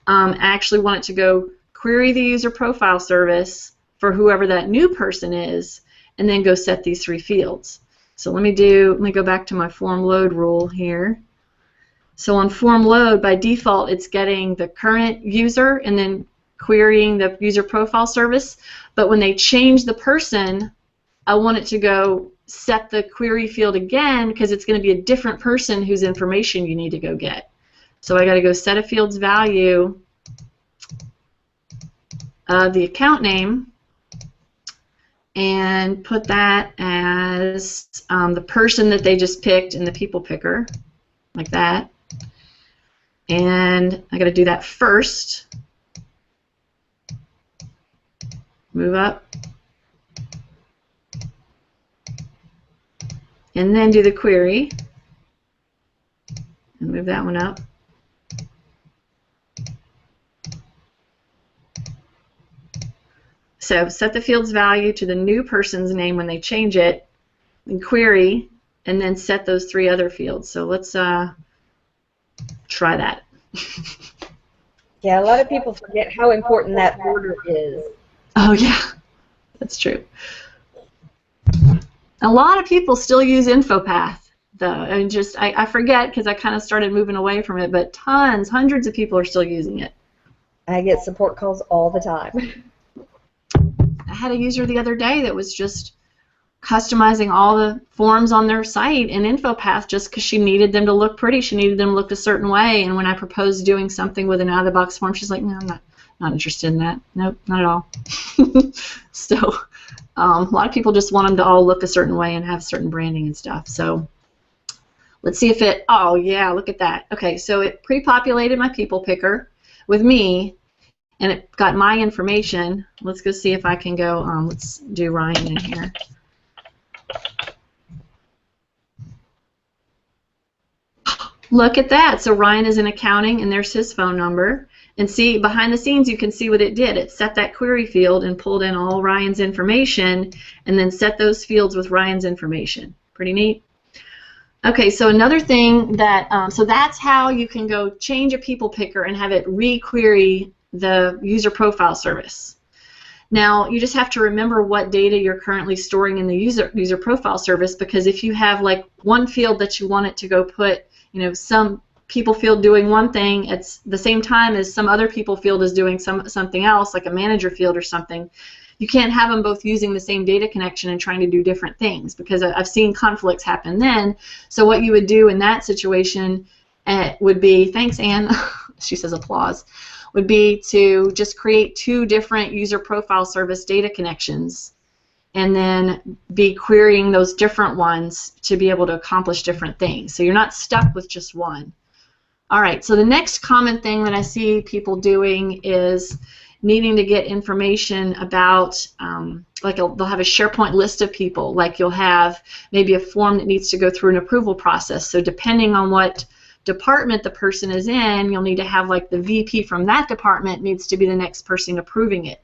I actually want it to go query the user profile service for whoever that new person is, and then go set these three fields. So let me go back to my form load rule here. So on form load, by default, it's getting the current user and then querying the user profile service. But when they change the person, I want it to go set the query field again because it's going to be a different person whose information you need to go get. So I got to go set a field's value of the account name and put that as the person that they just picked in the people picker, like that. And I got to do that first. Move up. And then do the query, and move that one up. So set the field's value to the new person's name when they change it, and query, and then set those three other fields. So let's try that. Yeah, a lot of people forget how important that order is. Oh yeah, that's true. A lot of people still use InfoPath, though, and I forget because I kind of started moving away from it, but hundreds of people are still using it. I get support calls all the time. I had a user the other day that was just customizing all the forms on their site in InfoPath just because she needed them to look pretty. She needed them to look a certain way, and when I proposed doing something with an out-of-the-box form, she's like, no, I'm Not interested in that. Nope, not at all. So a lot of people just want them to all look a certain way and have certain branding and stuff. So let's see if it, oh yeah, look at that. Okay, so it pre-populated my people picker with me, and it got my information. Let's go see if I can go, let's do Ryan in here. Look at that. So Ryan is in accounting, and there's his phone number. And see, behind the scenes, you can see what it did. It set that query field and pulled in all Ryan's information, and then set those fields with Ryan's information. Pretty neat. Okay, so another thing that, so that's how you can go change a people picker and have it re-query the user profile service. Now, you just have to remember what data you're currently storing in the user profile service, because if you have like one field that you want it to go put, you know, some people field doing one thing at the same time as some other people field is doing something else, like a manager field or something, you can't have them both using the same data connection and trying to do different things, because I've seen conflicts happen then. So what you would do in that situation would be, thanks Anne, she says applause, would be to just create two different user profile service data connections and then be querying those different ones to be able to accomplish different things. So you're not stuck with just one. All right, so the next common thing that I see people doing is needing to get information about, like they'll have a SharePoint list of people, like you'll have maybe a form that needs to go through an approval process. So depending on what department the person is in, you'll need to have like the VP from that department needs to be the next person approving it.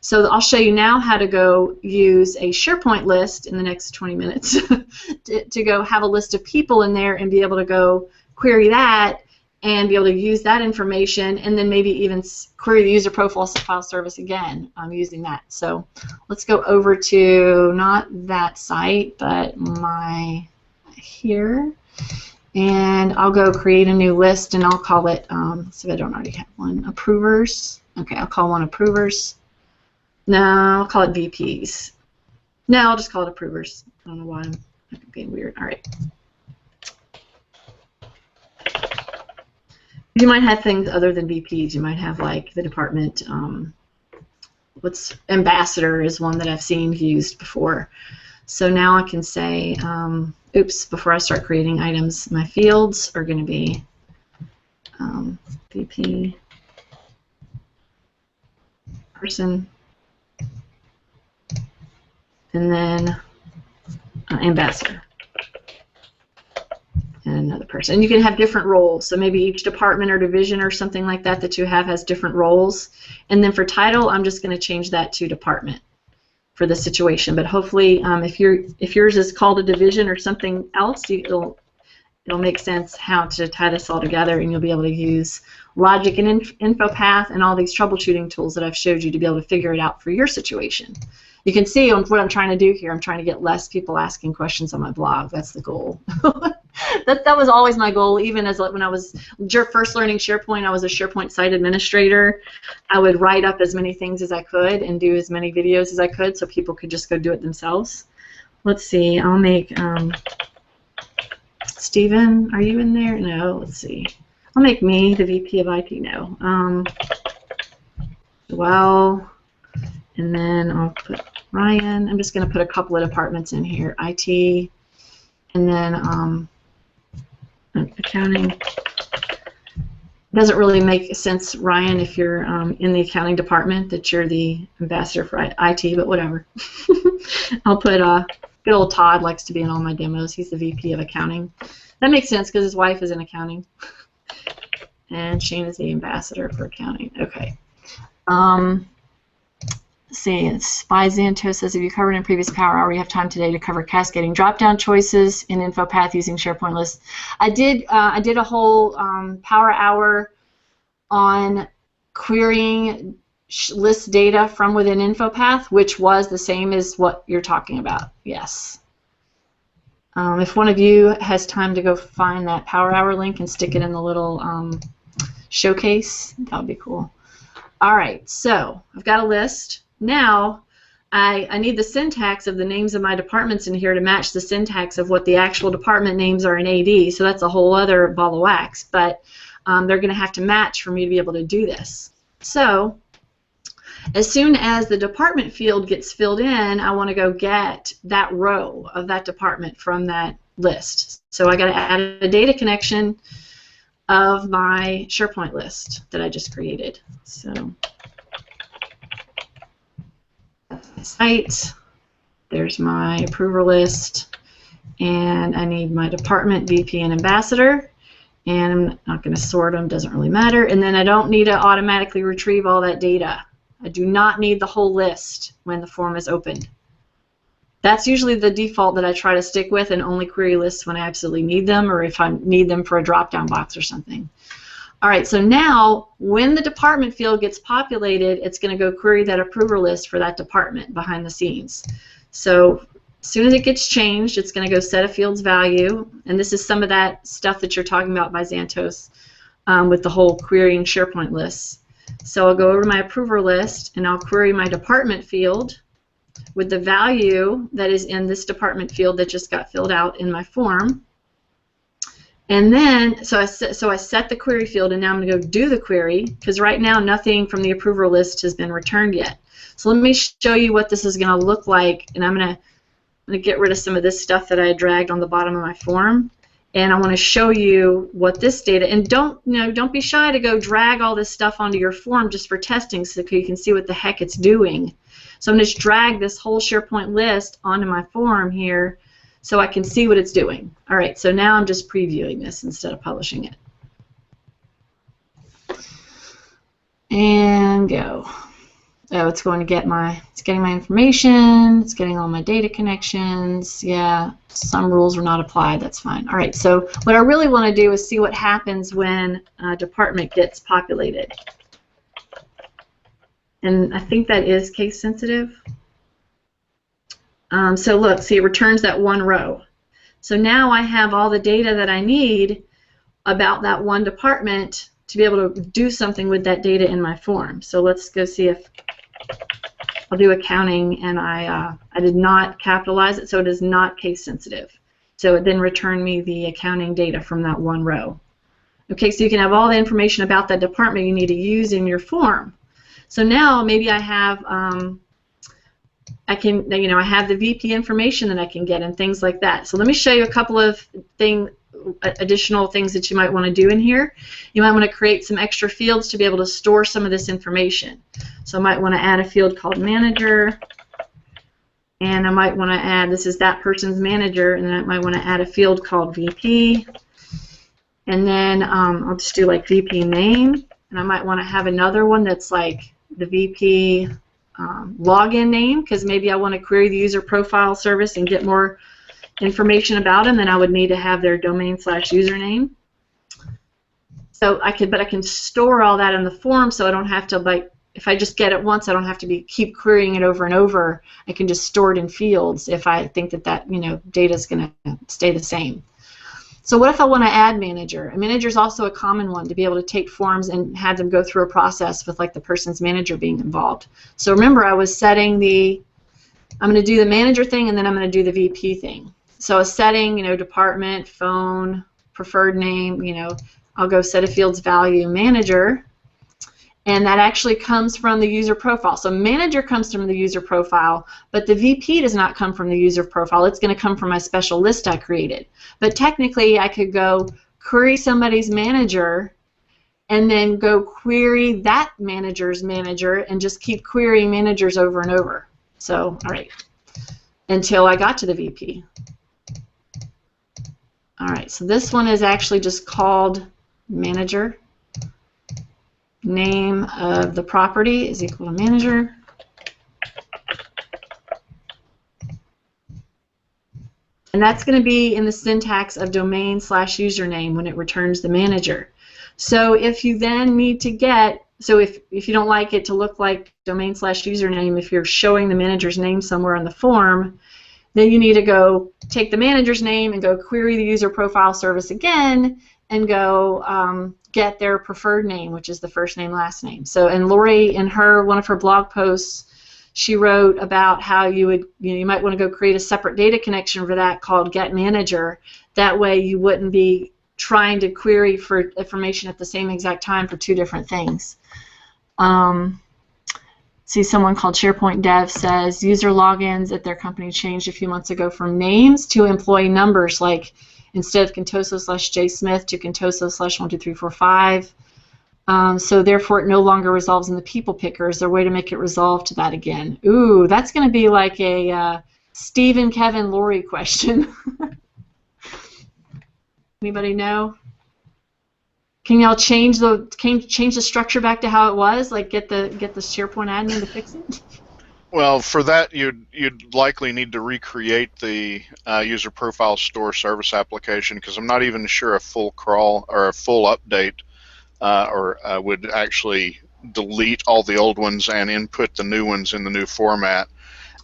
So I'll show you now how to go use a SharePoint list in the next 20 minutes to go have a list of people in there and be able to go query that and be able to use that information, and then maybe even query the user profile file service again using that. So let's go over to not that site, but my here, and I'll go create a new list, and I'll call it, so I don't already have one, approvers. Okay, I'll call one approvers. No, I'll call it VPs. No, I'll just call it approvers. I don't know why I'm being weird. All right. You might have things other than VPs. You might have like the department, what's ambassador is one that I've seen used before. So now I can say, oops, before I start creating items, my fields are going to be VP, person, and then ambassador. And another person. And you can have different roles. So maybe each department or division or something like that that you have has different roles. And then for title, I'm just going to change that to department for this situation. But hopefully, if yours is called a division or something else, it'll make sense how to tie this all together, and you'll be able to use Logic and InfoPath and all these troubleshooting tools that I've showed you to be able to figure it out for your situation. You can see what I'm trying to do here. I'm trying to get less people asking questions on my blog. That's the goal. That was always my goal. Even as when I was first learning SharePoint, I was a SharePoint site administrator. I would write up as many things as I could and do as many videos as I could so people could just go do it themselves. Let's see. I'll make Stephen, are you in there? No. Let's see. I'll make me the VP of IT. No. Well. And then I'll put Ryan. I'm just going to put a couple of departments in here. IT, and then accounting. Doesn't really make sense, Ryan, if you're in the accounting department, that you're the ambassador for IT, but whatever. I'll put good old Todd likes to be in all my demos. He's the VP of accounting. That makes sense because his wife is in accounting. And Shane is the ambassador for accounting. Okay. Let's see, Spyzanto says, if you covered in previous Power Hour, you have time today to cover cascading drop-down choices in InfoPath using SharePoint lists. I did a whole Power Hour on querying list data from within InfoPath, which was the same as what you're talking about, yes. If one of you has time to go find that Power Hour link and stick it in the little showcase, that would be cool. All right, so I've got a list. Now, I need the syntax of the names of my departments in here to match the syntax of what the actual department names are in AD, so that's a whole other ball of wax, but they're going to have to match for me to be able to do this. So As soon as the department field gets filled in, I want to go get that row of that department from that list. So I got to add a data connection of my SharePoint list that I just created. So site, there's my approver list, and I need my department, VP, and ambassador. And I'm not going to sort them, doesn't really matter. And then I don't need to automatically retrieve all that data. I do not need the whole list when the form is opened. That's usually the default that I try to stick with, and only query lists when I absolutely need them, or if I need them for a drop-down box or something. All right, so now when the department field gets populated, it's going to go query that approver list for that department behind the scenes. So as soon as it gets changed, it's going to go set a field's value, and this is some of that stuff that you're talking about by Xantos with the whole querying SharePoint lists. So I'll go over to my approver list, and I'll query my department field with the value that is in this department field that just got filled out in my form. And then, so I set the query field, and now I'm going to go do the query, because right now nothing from the approver list has been returned yet. So let me show you what this is going to look like, and I'm going to get rid of some of this stuff that I dragged on the bottom of my form, and I want to show you what this data, and don't be shy to go drag all this stuff onto your form just for testing so you can see what the heck it's doing. So I'm going to just drag this whole SharePoint list onto my form here so I can see what it's doing. All right, so now I'm just previewing this instead of publishing it. And go. Oh, it's going to get it's getting my information, it's getting all my data connections. Yeah, some rules were not applied, that's fine. All right, so what I really want to do is see what happens when a department gets populated. And I think that is case sensitive. So look, see, it returns that one row. So now I have all the data that I need about that one department to be able to do something with that data in my form. So let's go see if I'll do accounting, and I did not capitalize it, so it is not case sensitive. So it then returned me the accounting data from that one row. Okay, so you can have all the information about that department you need to use in your form. So now maybe I have I have the VP information that I can get and things like that. So let me show you a couple of additional things that you might want to do in here. You might want to create some extra fields to be able to store some of this information. So I might want to add a field called manager, and I might want to add, this is that person's manager, and then I might want to add a field called VP, and then I'll just do like VP name, and I might want to have another one that's like the VP login name, because maybe I want to query the user profile service and get more information about them, then I would need to have their domain/username. So I can store all that in the form, so I don't have to, like, if I just get it once, I don't have to keep querying it over and over. I can just store it in fields if I think that data is going to stay the same. So what if I want to add manager? A manager is also a common one to be able to take forms and have them go through a process with like the person's manager being involved. So remember, I was setting I'm going to do the manager thing, and then I'm going to do the VP thing. So a setting, department, phone, preferred name, I'll go set a field's value manager, and that actually comes from the user profile. So manager comes from the user profile, but the VP does not come from the user profile. It's going to come from my special list I created. But technically, I could go query somebody's manager and then go query that manager's manager and just keep querying managers over and over. So, all right, until I got to the VP. All right, so this one is actually just called manager. Name of the property is equal to manager. And that's going to be in the syntax of domain/username when it returns the manager. So if you then need to get, so if you don't like it to look like domain/username, if you're showing the manager's name somewhere in the form, then you need to go take the manager's name and go query the user profile service again and go get their preferred name, which is the first name, last name. So, and Lori, in one of her blog posts, she wrote about how you might want to go create a separate data connection for that called get manager. That way you wouldn't be trying to query for information at the same exact time for two different things. See, someone called SharePoint Dev says user logins at their company changed a few months ago from names to employee numbers, like instead of Contoso/jsmith to Contoso/12345. So therefore, it no longer resolves in the people picker. Is there a way to make it resolve to that again? Ooh, that's going to be like a Stephen, Kevin, Lori question. Anybody know? Can y'all change the structure back to how it was? Like get the SharePoint admin to fix it? Well, for that, you'd likely need to recreate the user profile store service application, because I'm not even sure a full crawl or a full update would actually delete all the old ones and input the new ones in the new format.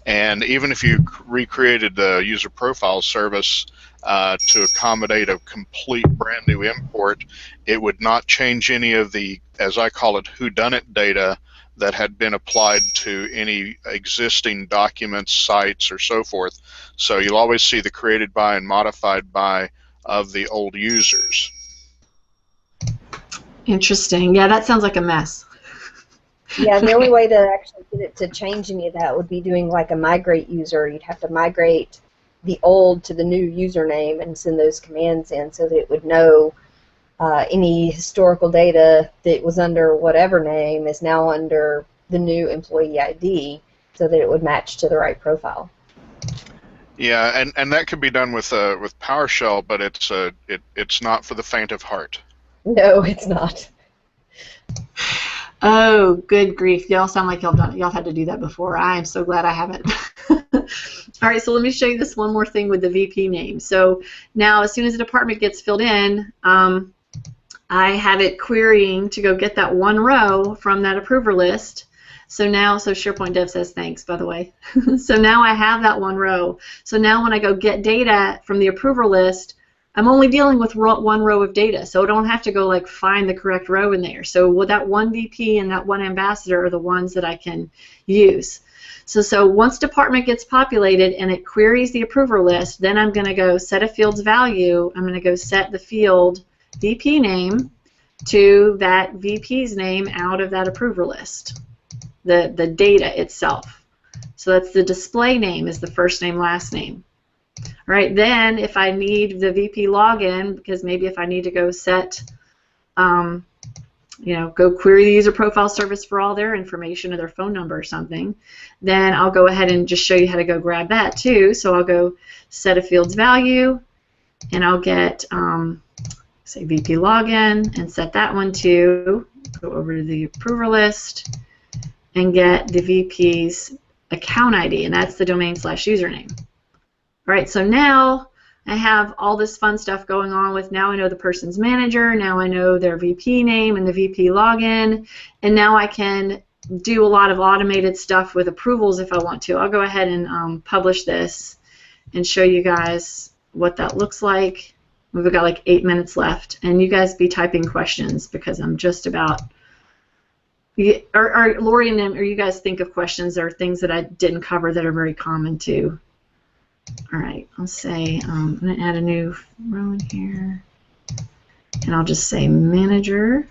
And even if you recreated the user profile service to accommodate a complete brand new import, it would not change any of the, as I call it, whodunit data that had been applied to any existing documents, sites, or so forth. So you'll always see the created by and modified by of the old users. Interesting. Yeah, that sounds like a mess. Yeah, the only way to actually get it to change any of that would be doing like a migrate user. You'd have to migrate the old to the new username and send those commands in so that it would know any historical data that was under whatever name is now under the new employee ID, so that it would match to the right profile. Yeah, and that could be done with PowerShell, but it's not for the faint of heart. No, it's not. Oh, good grief. Y'all sound like y'all had to do that before. I am so glad I haven't. All right, so let me show you this one more thing with the VP name. So now as soon as the department gets filled in, I have it querying to go get that one row from that approver list. So now, SharePoint Dev says thanks, by the way. So now I have that one row. So now when I go get data from the approver list, I'm only dealing with one row of data, so I don't have to go like find the correct row in there. So with that one VP and that one ambassador are the ones that I can use. So once department gets populated and it queries the approver list, then I'm going to go set a field's value. I'm going to go set the field VP name to that VP's name out of that approver list, the data itself. So that's the display name is the first name, last name. All right, then if I need the VP login, because maybe if I need to go set, go query the user profile service for all their information or their phone number or something, then I'll go ahead and just show you how to go grab that too. So I'll go set a field's value, and I'll get, say, VP login, and set that one to, go over to the approver list, and get the VP's account ID, and that's the domain/username. All right, so now I have all this fun stuff going on with, now I know the person's manager, now I know their VP name and the VP login, and now I can do a lot of automated stuff with approvals if I want to. I'll go ahead and publish this and show you guys what that looks like. We've got like 8 minutes left, and you guys be typing questions because I'm just about, or Lori and them, or you guys think of questions or things that I didn't cover that are very common too. All right, I'll say I'm going to add a new row in here, and I'll just say manager,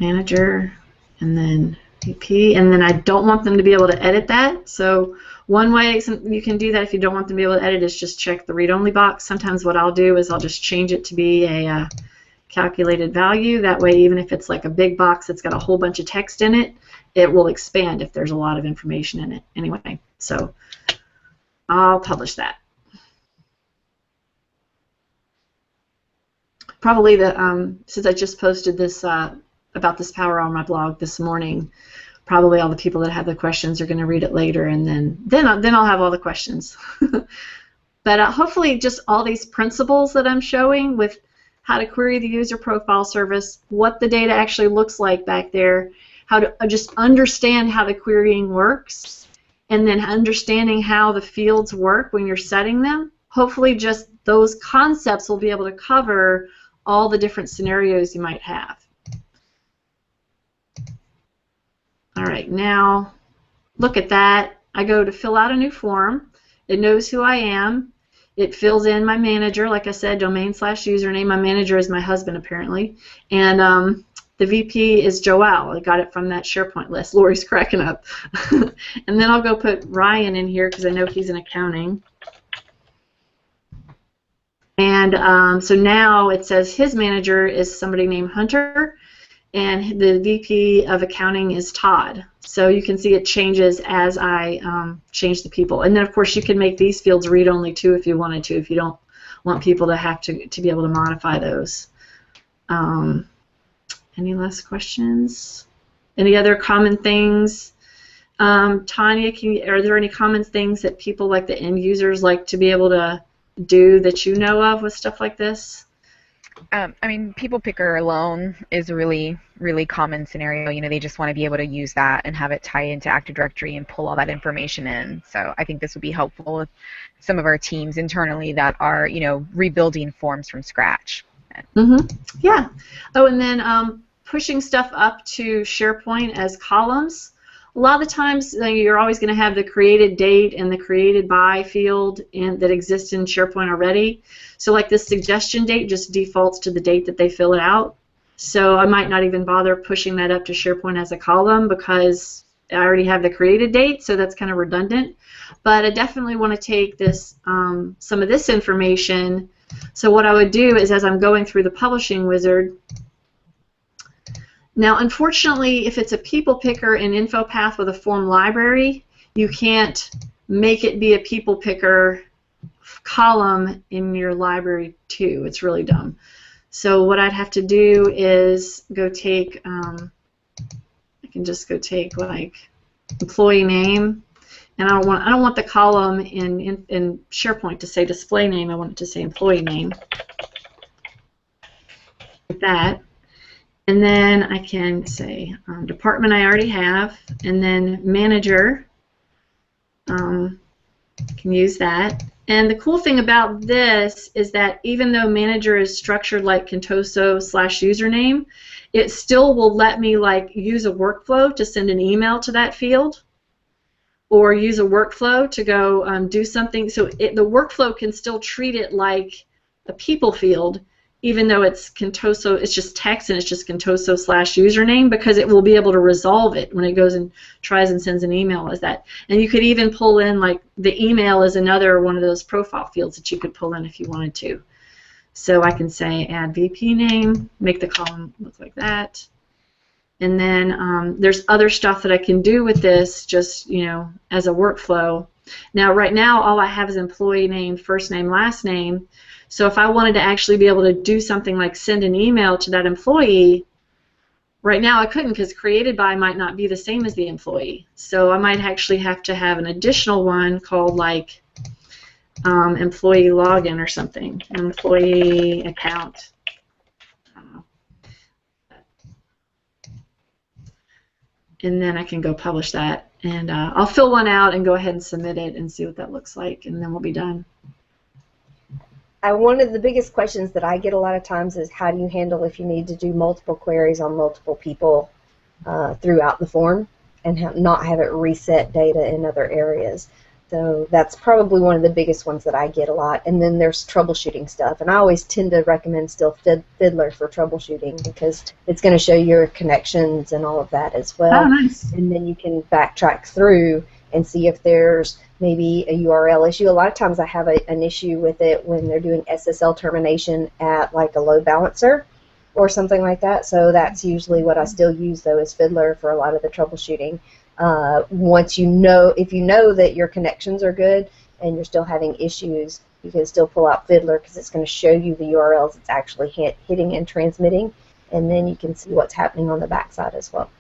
and then VP, and then I don't want them to be able to edit that. So one way you can do that if you don't want them to be able to edit is just check the read-only box. Sometimes what I'll do is I'll just change it to be a calculated value. That way, even if it's like a big box that's got a whole bunch of text in it, it will expand if there's a lot of information in it. Anyway, so I'll publish that. Probably since I just posted this about this power on my blog this morning, probably all the people that have the questions are going to read it later, and then I'll have all the questions. But hopefully, just all these principles that I'm showing with how to query the user profile service, what the data actually looks like back there, how to just understand how the querying works, and then understanding how the fields work when you're setting them. Hopefully just those concepts will be able to cover all the different scenarios you might have. All right, now look at that. I go to fill out a new form. It knows who I am. It fills in my manager, like I said, domain/username. My manager is my husband, apparently. And the VP is Joelle. I got it from that SharePoint list. Lori's cracking up. And then I'll go put Ryan in here because I know he's in accounting. And so now it says his manager is somebody named Hunter, and the VP of accounting is Todd. So you can see it changes as I change the people. And then, of course, you can make these fields read-only, too, if you wanted to, if you don't want people to have to be able to modify those. Any last questions? Any other common things? Tanya, are there any common things that people like the end users like to be able to do that you know of with stuff like this? I mean, people picker alone is a really, really common scenario. You know, they just want to be able to use that and have it tie into Active Directory and pull all that information in. So I think this would be helpful with some of our teams internally that are, you know, rebuilding forms from scratch. Yeah. Oh, and then pushing stuff up to SharePoint as columns. A lot of the times you're always going to have the created date and the created by field that exists in SharePoint already. So like this suggestion date just defaults to the date that they fill it out. So I might not even bother pushing that up to SharePoint as a column because I already have the created date, so that's kind of redundant. But I definitely want to take this some of this information. So what I would do is, as I'm going through the publishing wizard, now unfortunately if it's a people picker in InfoPath with a form library, you can't make it be a people picker column in your library too. It's really dumb. So what I'd have to do is go take, I can just go take like employee name, and I don't want the column in SharePoint to say display name. I want it to say employee name. Like that. And then I can say department I already have, and then manager. Can use that. And the cool thing about this is that even though manager is structured like Contoso/username, it still will let me like use a workflow to send an email to that field, or use a workflow to go do something. So the workflow can still treat it like a people field, even though it's Contoso, it's just text and it's just Contoso/username, because it will be able to resolve it when it goes and tries and sends an email as that. And you could even pull in, like, the email is another one of those profile fields that you could pull in if you wanted to. So I can say add VP name, make the column look like that. And then there's other stuff that I can do with this, just, you know, as a workflow. Now, right now, all I have is employee name, first name, last name. So if I wanted to actually be able to do something like send an email to that employee, right now I couldn't, because created by might not be the same as the employee. So I might actually have to have an additional one called like employee login or something, employee account. I don't know. And then I can go publish that, and I'll fill one out and go ahead and submit it and see what that looks like, and then we'll be done. One of the biggest questions that I get a lot of times is, how do you handle if you need to do multiple queries on multiple people throughout the form and not have it reset data in other areas? So that's probably one of the biggest ones that I get a lot. And then there's troubleshooting stuff, and I always tend to recommend still Fiddler for troubleshooting, because it's going to show your connections and all of that as well. Oh, nice. And then you can backtrack through and see if there's maybe a URL issue. A lot of times I have an issue with it when they're doing SSL termination at like a load balancer or something like that. So that's usually what I still use, though, is Fiddler for a lot of the troubleshooting. Once you know, if you know that your connections are good and you're still having issues, you can still pull out Fiddler, because it's going to show you the URLs it's actually hitting and transmitting, and then you can see what's happening on the backside as well.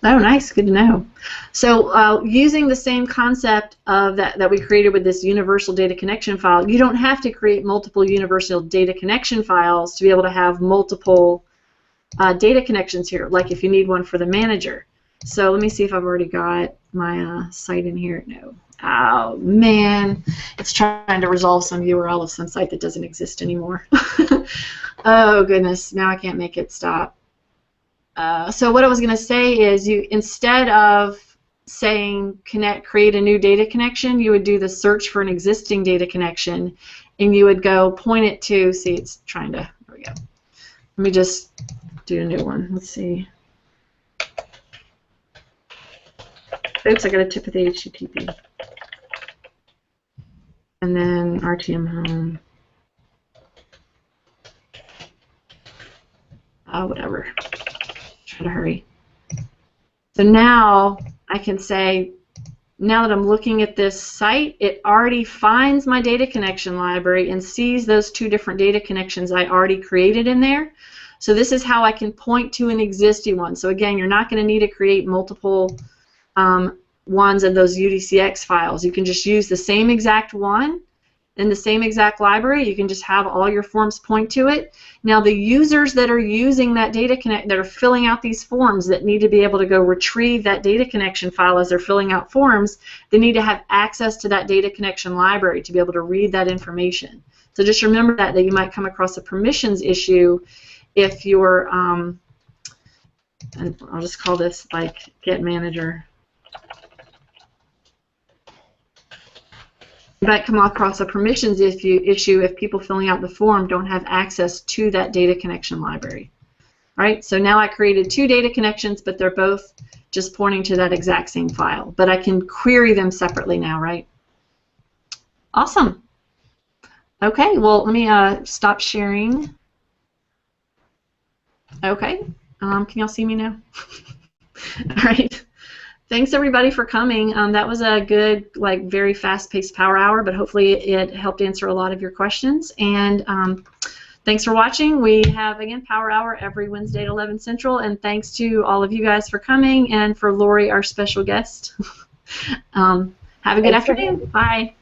Oh, nice. Good to know. So using the same concept of that we created with this universal data connection file, you don't have to create multiple universal data connection files to be able to have multiple data connections here, like if you need one for the manager. So let me see if I've already got my site in here. No. Oh, man. It's trying to resolve some URL of some site that doesn't exist anymore. Oh, goodness. Now I can't make it stop. So what I was going to say is, you, instead of saying create a new data connection, you would do the search for an existing data connection, and you would go point it to, see, it's trying to, there we go. Let me just do a new one. Let's see. Oops, I got a tip of the HTTP. And then RTM home. Oh, whatever. Try to hurry. So now I can say, now that I'm looking at this site, it already finds my data connection library and sees those two different data connections I already created in there. So this is how I can point to an existing one. So again, you're not going to need to create multiple ones of those UDCX files. You can just use the same exact one in the same exact library. You can just have all your forms point to it. Now the users that are using that data connect, that are filling out these forms, that need to be able to go retrieve that data connection file as they're filling out forms, they need to have access to that data connection library to be able to read that information. So just remember that you might come across a permissions issue if you're, and I'll just call this like get manager. You might come across a permissions issue if people filling out the form don't have access to that data connection library. All right, so now I created two data connections, but they're both just pointing to that exact same file. But I can query them separately now, right? Awesome. Okay, well, let me stop sharing. Okay, can y'all see me now? All right. Thanks everybody for coming. That was a good, like, very fast-paced power hour, but hopefully it helped answer a lot of your questions. And thanks for watching. We have, again, Power Hour every Wednesday at 11 Central, and thanks to all of you guys for coming and for Lori, our special guest. Have a good afternoon. Bye.